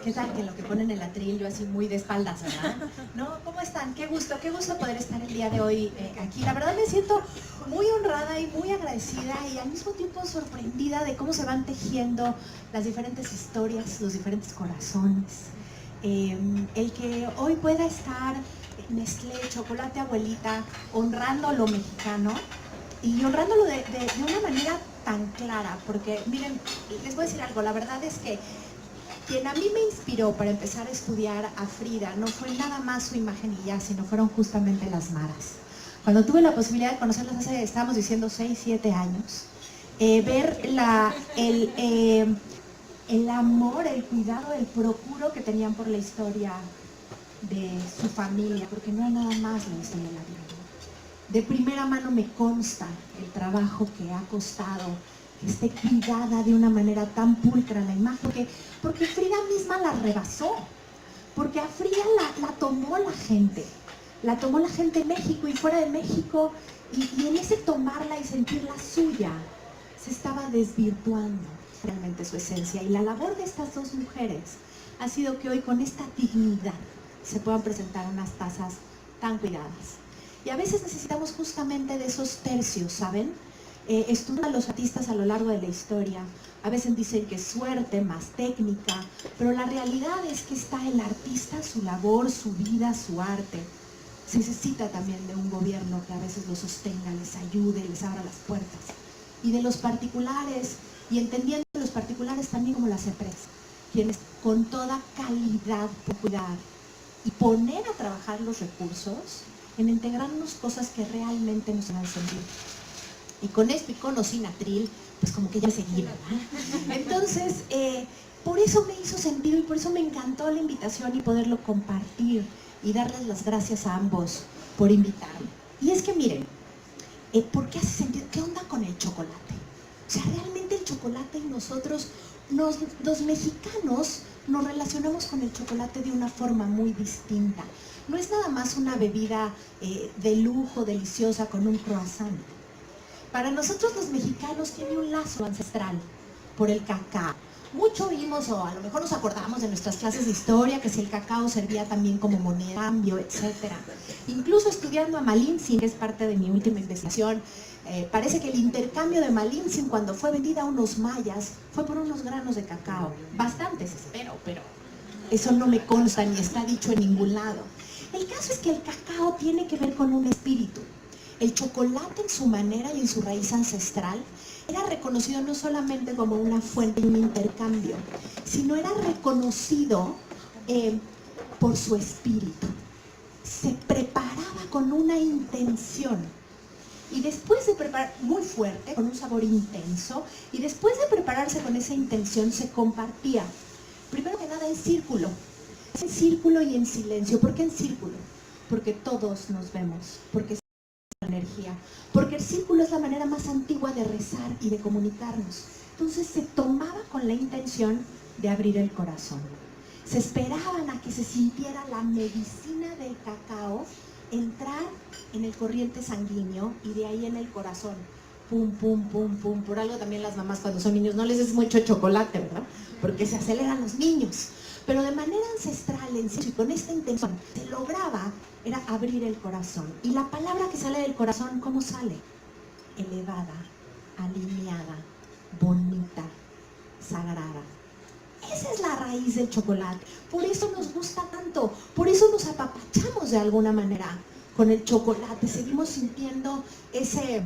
¿Qué tal? Que lo que ponen en el atril, yo así muy de espaldas, ¿verdad? ¿No? ¿Cómo están? Qué gusto poder estar el día de hoy aquí. La verdad me siento muy honrada y muy agradecida y al mismo tiempo sorprendida de cómo se van tejiendo las diferentes historias, los diferentes corazones. El que hoy pueda estar Nestlé, Chocolate Abuelita, honrando lo mexicano y honrándolo de una manera tan clara, porque miren, les voy a decir algo, la verdad es que quien a mí me inspiró para empezar a estudiar a Frida no fue nada más su imagen y ya, sino fueron justamente las maras. Cuando tuve la posibilidad de conocerlas hace, estábamos diciendo, 6, 7 años, ver el amor, el cuidado, el procuro que tenían por la historia de su familia, porque no es nada más la historia de la vida. De primera mano me consta el trabajo que ha costado que esté cuidada de una manera tan pulcra la imagen, porque Frida misma la rebasó, porque a Frida la tomó la gente en México y fuera de México, y en ese tomarla y sentirla suya, se estaba desvirtuando realmente su esencia. Y la labor de estas dos mujeres ha sido que hoy con esta dignidad se puedan presentar unas tazas tan cuidadas. Y a veces necesitamos justamente de esos tercios, ¿saben? Estudian a los artistas a lo largo de la historia. A veces dicen que es suerte, más técnica, pero la realidad es que está el artista, su labor, su vida, su arte. Se necesita también de un gobierno que a veces los sostenga, les ayude, les abra las puertas. Y de los particulares, y entendiendo los particulares también como las empresas, quienes con toda calidad pueden cuidar y poner a trabajar los recursos en integrarnos cosas que realmente nos hagan sentir. Y con esto y con o sin atril, pues como que ya seguí, ¿verdad? Entonces, por eso me hizo sentido y por eso me encantó la invitación y poderlo compartir y darles las gracias a ambos por invitarme. Y es que miren, ¿por qué hace sentido? ¿Qué onda con el chocolate? O sea, realmente el chocolate y nosotros, los mexicanos, nos relacionamos con el chocolate de una forma muy distinta. No es nada más una bebida de lujo, deliciosa, con un croissant. Para nosotros los mexicanos tiene un lazo ancestral por el cacao. Mucho vimos, o a lo mejor nos acordamos de nuestras clases de historia, que si el cacao servía también como moneda de cambio, etc. Incluso estudiando a Malintzin, que es parte de mi última investigación, parece que el intercambio de Malintzin cuando fue vendida a unos mayas fue por unos granos de cacao. Bastantes, espero, pero eso no me consta ni está dicho en ningún lado. El caso es que el cacao tiene que ver con un espíritu. El chocolate en su manera y en su raíz ancestral era reconocido no solamente como una fuente y un intercambio, sino era reconocido por su espíritu. Se preparaba con una intención. Y después de preparar, muy fuerte, con un sabor intenso, y después de prepararse con esa intención, se compartía. Primero que nada en círculo y en silencio. ¿Por qué en círculo? Porque todos nos vemos, porque es la energía, porque el círculo es la manera más antigua de rezar y de comunicarnos. Entonces se tomaba con la intención de abrir el corazón. Se esperaban a que se sintiera la medicina del cacao entrar en el corriente sanguíneo y de ahí en el corazón. Pum, pum, pum, pum. Por algo también las mamás cuando son niños no les des mucho chocolate, ¿verdad? Porque se aceleran los niños. Pero de manera ancestral, en serio, y con esta intención, se lograba, era abrir el corazón. Y la palabra que sale del corazón, ¿cómo sale? Elevada, alineada, bonita, sagrada. Esa es la raíz del chocolate. Por eso nos gusta tanto, por eso nos apapachamos de alguna manera con el chocolate. Seguimos sintiendo ese,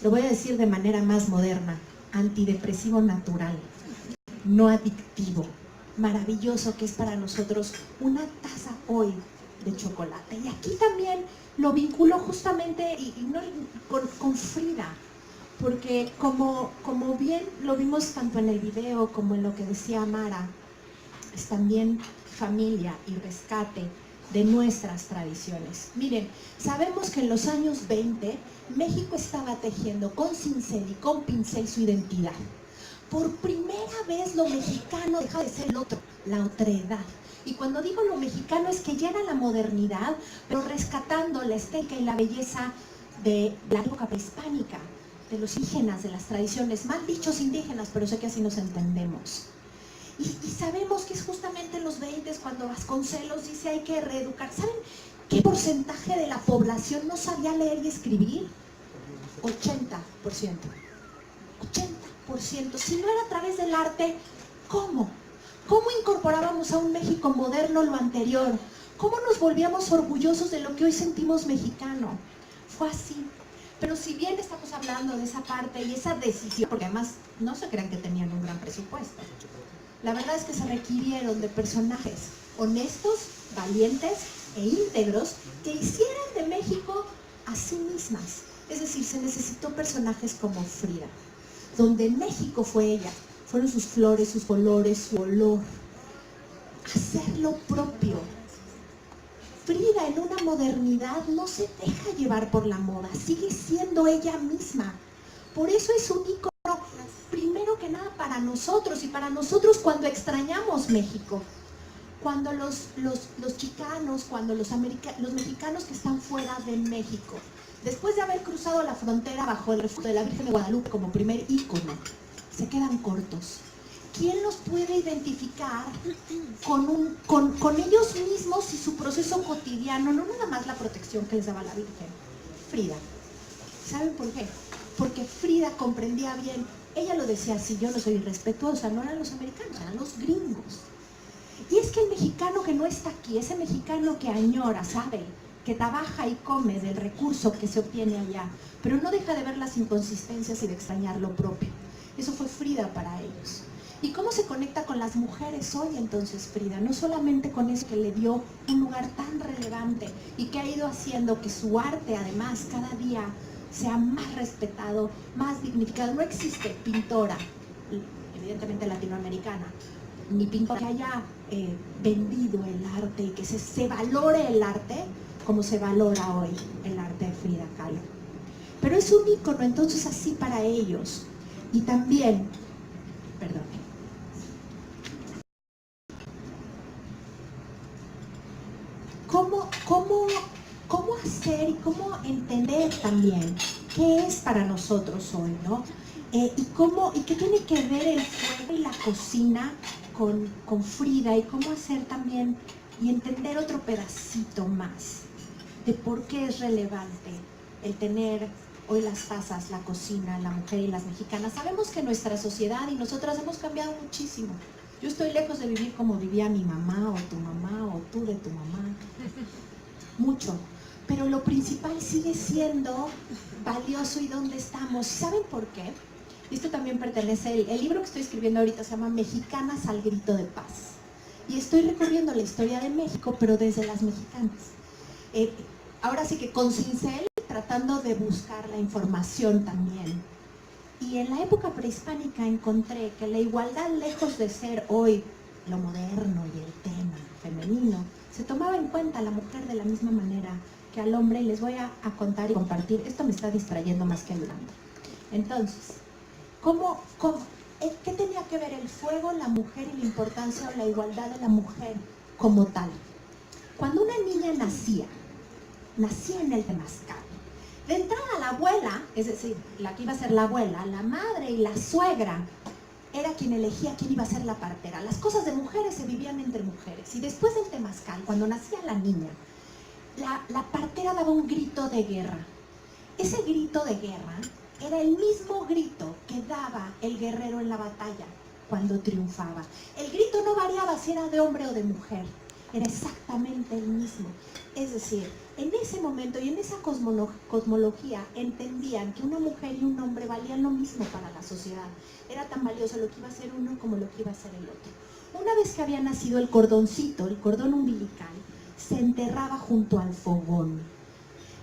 lo voy a decir de manera más moderna, antidepresivo natural, no adictivo, maravilloso, que es para nosotros una taza hoy de chocolate. Y aquí también lo vinculo justamente con Frida, porque como bien lo vimos tanto en el video como en lo que decía Mara, es también familia y rescate de nuestras tradiciones. Miren, sabemos que en los años 20 México estaba tejiendo con cincel y con pincel su identidad. Por primera vez lo mexicano deja de ser el otro, la otredad. Y cuando digo lo mexicano es que ya era la modernidad, pero rescatando la estética y la belleza de la época prehispánica, de los indígenas, de las tradiciones, mal dichos indígenas, pero sé que así nos entendemos. Y sabemos que es justamente en antes cuando Vasconcelos dice hay que reeducar. ¿Saben qué porcentaje de la población no sabía leer y escribir? 80%. 80%. Si no era a través del arte, ¿cómo? ¿Cómo incorporábamos a un México moderno lo anterior? ¿Cómo nos volvíamos orgullosos de lo que hoy sentimos mexicano? Fue así. Pero si bien estamos hablando de esa parte y esa decisión, porque además no se crean que tenían un gran presupuesto, la verdad es que se requirieron de personajes honestos, valientes e íntegros que hicieran de México a sí mismas. Es decir, se necesitó personajes como Frida, donde México fue ella, fueron sus flores, sus colores, su olor, hacer lo propio. Frida en una modernidad no se deja llevar por la moda, sigue siendo ella misma. Por eso es un ícono, primero que nada para nosotros, y para nosotros cuando extrañamos México. Cuando los chicanos, cuando los mexicanos que están fuera de México, después de haber cruzado la frontera bajo el refugio de la Virgen de Guadalupe como primer ícono, se quedan cortos. ¿Quién los puede identificar con ellos mismos y su proceso cotidiano? No nada más la protección que les daba la Virgen. Frida. ¿Saben por qué? Porque Frida comprendía bien. Ella lo decía así, yo no soy irrespetuosa, no eran los americanos, eran los gringos. Y es que el mexicano que no está aquí, ese mexicano que añora, sabe, que trabaja y come del recurso que se obtiene allá, pero no deja de ver las inconsistencias y de extrañar lo propio. Eso fue Frida para ellos. ¿Y cómo se conecta con las mujeres hoy entonces Frida? No solamente con eso que le dio un lugar tan relevante y que ha ido haciendo que su arte además cada día sea más respetado, más dignificado. No existe pintora, evidentemente latinoamericana, ni pintora que haya vendido el arte y que se valore el arte como se valora hoy el arte de Frida Kahlo. Pero es un ícono entonces así para ellos. Y también, perdón, ¿Cómo hacer y cómo entender también qué es para nosotros hoy, ¿no? Y qué tiene que ver el fuego y la cocina con Frida, y cómo hacer también y entender otro pedacito más de por qué es relevante el tener hoy las tazas, la cocina, la mujer y las mexicanas. Sabemos que nuestra sociedad y nosotras hemos cambiado muchísimo. Yo estoy lejos de vivir como vivía mi mamá o tú de tu mamá. Mucho. Pero lo principal sigue siendo valioso y dónde estamos. ¿Saben por qué? Esto también pertenece, el libro que estoy escribiendo ahorita se llama Mexicanas al grito de paz. Y estoy recorriendo la historia de México, pero desde las mexicanas. Ahora sí que con cincel, tratando de buscar la información también. Y en la época prehispánica encontré que la igualdad, lejos de ser hoy lo moderno y el tema femenino, se tomaba en cuenta a la mujer de la misma manera que al hombre. Y les voy a contar y compartir. Esto me está distrayendo más que ayudando. Entonces, ¿qué tenía que ver el fuego, la mujer y la importancia o la igualdad de la mujer como tal? Cuando una niña nacía en el temazcal, de entrada la abuela, es decir, la que iba a ser la abuela, la madre y la suegra, era quien elegía quién iba a ser la partera. Las cosas de mujeres se vivían entre mujeres. Y después del temazcal, cuando nacía la niña, la partera daba un grito de guerra. Ese grito de guerra era el mismo grito que daba el guerrero en la batalla cuando triunfaba. El grito no variaba si era de hombre o de mujer, era exactamente el mismo. Es decir, en ese momento y en esa cosmología entendían que una mujer y un hombre valían lo mismo para la sociedad. Era tan valioso lo que iba a ser uno como lo que iba a ser el otro. Una vez que había nacido el cordoncito, el cordón umbilical, se enterraba junto al fogón.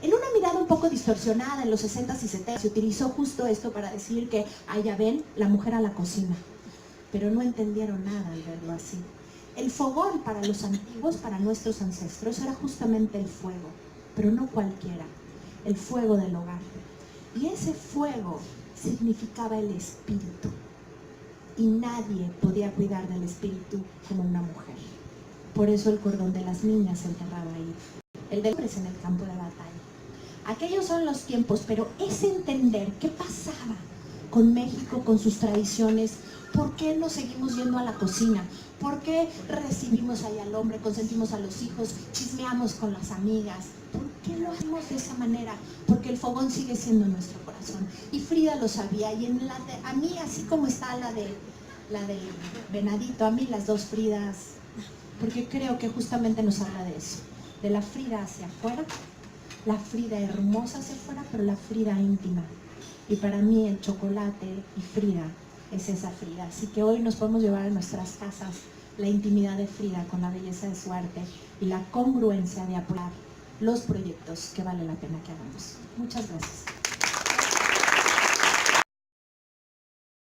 En una mirada un poco distorsionada en los 60s y 70s se utilizó justo esto para decir que, ya ven, la mujer a la cocina. Pero no entendieron nada al verlo así. El fogón para los antiguos, para nuestros ancestros, era justamente el fuego, pero no cualquiera, el fuego del hogar. Y ese fuego significaba el espíritu. Y nadie podía cuidar del espíritu como una mujer. Por eso el cordón de las niñas se enterraba ahí, el de hombres en el campo de batalla. Aquellos son los tiempos, pero es entender qué pasaba con México, con sus tradiciones, ¿Por qué nos seguimos yendo a la cocina? ¿Por qué recibimos ahí al hombre, consentimos a los hijos, chismeamos con las amigas? ¿Por qué lo hacemos de esa manera? Porque el fogón sigue siendo nuestro corazón. Y Frida lo sabía. Y a mí, así como está la del venadito, a mí las dos Fridas, porque creo que justamente nos habla de eso, de la Frida hacia afuera, la Frida hermosa hacia afuera, pero la Frida íntima. Y para mí el chocolate y Frida es esa Frida. Así que hoy nos podemos llevar a nuestras casas la intimidad de Frida con la belleza de su arte y la congruencia de apoyar los proyectos que vale la pena que hagamos. Muchas gracias.